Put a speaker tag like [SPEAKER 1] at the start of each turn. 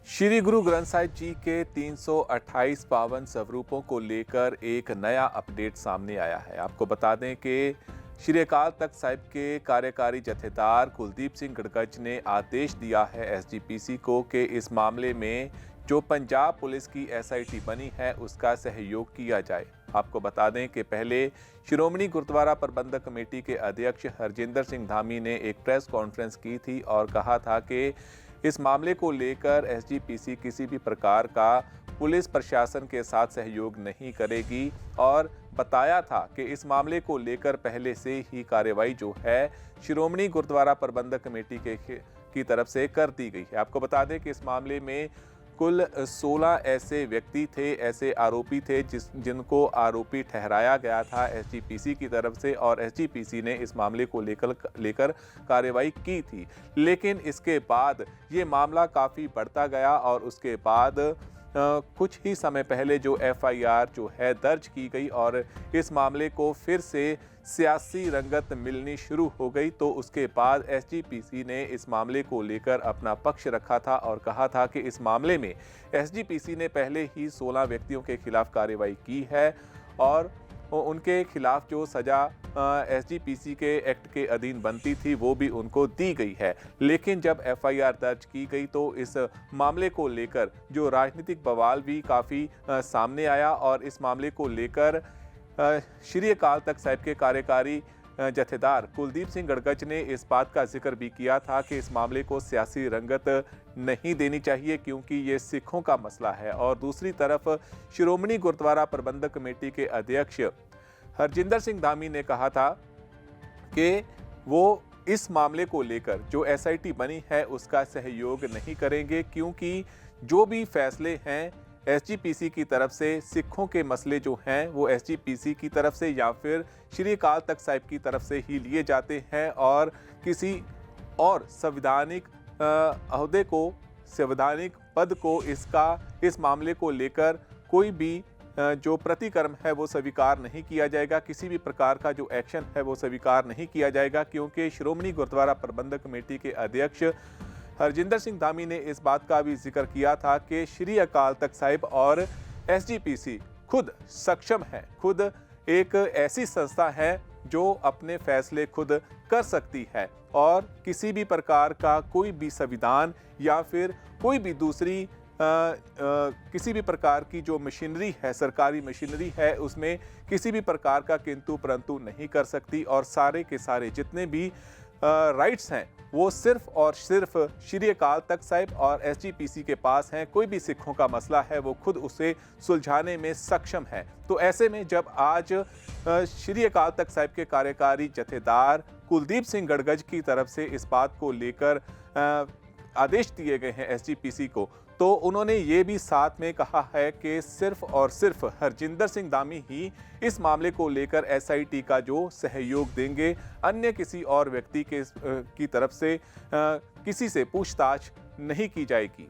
[SPEAKER 1] श्री गुरु ग्रंथ साहिब जी के 328 पावन स्वरूपों को लेकर एक नया अपडेट सामने आया है। आपको बता दें कि श्री अकाल तख्त साहिब के कार्यकारी जथेदार कुलदीप सिंह गड़गच ने आदेश दिया है एसजीपीसी को कि इस मामले में जो पंजाब पुलिस की एसआईटी बनी है उसका सहयोग किया जाए। आपको बता दें कि पहले श्रोमणी गुरुद्वारा प्रबंधक कमेटी के अध्यक्ष हरजिंदर सिंह धामी ने एक प्रेस कॉन्फ्रेंस की थी और कहा था कि इस मामले को लेकर एसजीपीसी किसी भी प्रकार का पुलिस प्रशासन के साथ सहयोग नहीं करेगी और बताया था कि इस मामले को लेकर पहले से ही कार्रवाई जो है श्रोमणी गुरुद्वारा प्रबंधक कमेटी की तरफ से कर दी गई है। आपको बता दें कि इस मामले में कुल 16 ऐसे व्यक्ति थे, ऐसे आरोपी थे जिनको आरोपी ठहराया गया था एसजीपीसी की तरफ से और एसजीपीसी ने इस मामले को लेकर कार्रवाई की थी। लेकिन इसके बाद ये मामला काफ़ी बढ़ता गया और उसके बाद कुछ ही समय पहले जो एफआईआर जो है दर्ज की गई और इस मामले को फिर से सियासी रंगत मिलनी शुरू हो गई, तो उसके बाद एसजीपीसी ने इस मामले को लेकर अपना पक्ष रखा था और कहा था कि इस मामले में एसजीपीसी ने पहले ही 16 व्यक्तियों के खिलाफ कार्रवाई की है और उनके खिलाफ जो सज़ा एसजीपीसी के एक्ट के अधीन बनती थी वो भी उनको दी गई है। लेकिन जब एफआईआर दर्ज की गई तो इस मामले को लेकर जो राजनीतिक बवाल भी काफ़ी सामने आया और इस मामले को लेकर श्री अकाल तख्त साहिब के कार्यकारी जथेदार कुलदीप सिंह गड़गच ने इस बात का जिक्र भी किया था कि इस मामले को सियासी रंगत नहीं देनी चाहिए क्योंकि ये सिखों का मसला है। और दूसरी तरफ श्रोमणी गुरुद्वारा प्रबंधक कमेटी के अध्यक्ष हरजिंदर सिंह धामी ने कहा था कि वो इस मामले को लेकर जो एसआईटी बनी है उसका सहयोग नहीं करेंगे क्योंकि जो भी फैसले हैं एसजीपीसी की तरफ से सिखों के मसले जो हैं वो एसजीपीसी की तरफ से या फिर श्री अकाल तख्त साहिब की तरफ से ही लिए जाते हैं और किसी और संवैधानिक अहदे को, संवैधानिक पद को इस मामले को लेकर कोई भी जो प्रतिक्रम है वो स्वीकार नहीं किया जाएगा। किसी भी प्रकार का जो एक्शन है वो स्वीकार नहीं किया जाएगा क्योंकि श्रोमणी गुरुद्वारा प्रबंधक कमेटी के अध्यक्ष हरजिंदर सिंह धामी ने इस बात का भी जिक्र किया था कि श्री अकाल तख्त साहिब और एसजीपीसी खुद सक्षम है, खुद एक ऐसी संस्था है जो अपने फैसले खुद कर सकती है और किसी भी प्रकार का कोई भी संविधान या फिर कोई भी दूसरी किसी भी प्रकार की जो मशीनरी है, सरकारी मशीनरी है, उसमें किसी भी प्रकार का किंतु परंतु नहीं कर सकती और सारे के सारे जितने भी राइट्स हैं वो सिर्फ और सिर्फ श्री अकाल तख्त साहिब और एसजीपीसी के पास हैं। कोई भी सिखों का मसला है वो खुद उसे सुलझाने में सक्षम है। तो ऐसे में जब आज श्री अकाल तख्त साहिब के कार्यकारी जथेदार कुलदीप सिंह गड़गच की तरफ से इस बात को लेकर आदेश दिए गए हैं एसजीपीसी को, तो उन्होंने ये भी साथ में कहा है कि सिर्फ और सिर्फ हरजिंदर सिंह धामी ही इस मामले को लेकर एसआईटी का जो सहयोग देंगे, अन्य किसी और व्यक्ति की तरफ से किसी से पूछताछ नहीं की जाएगी।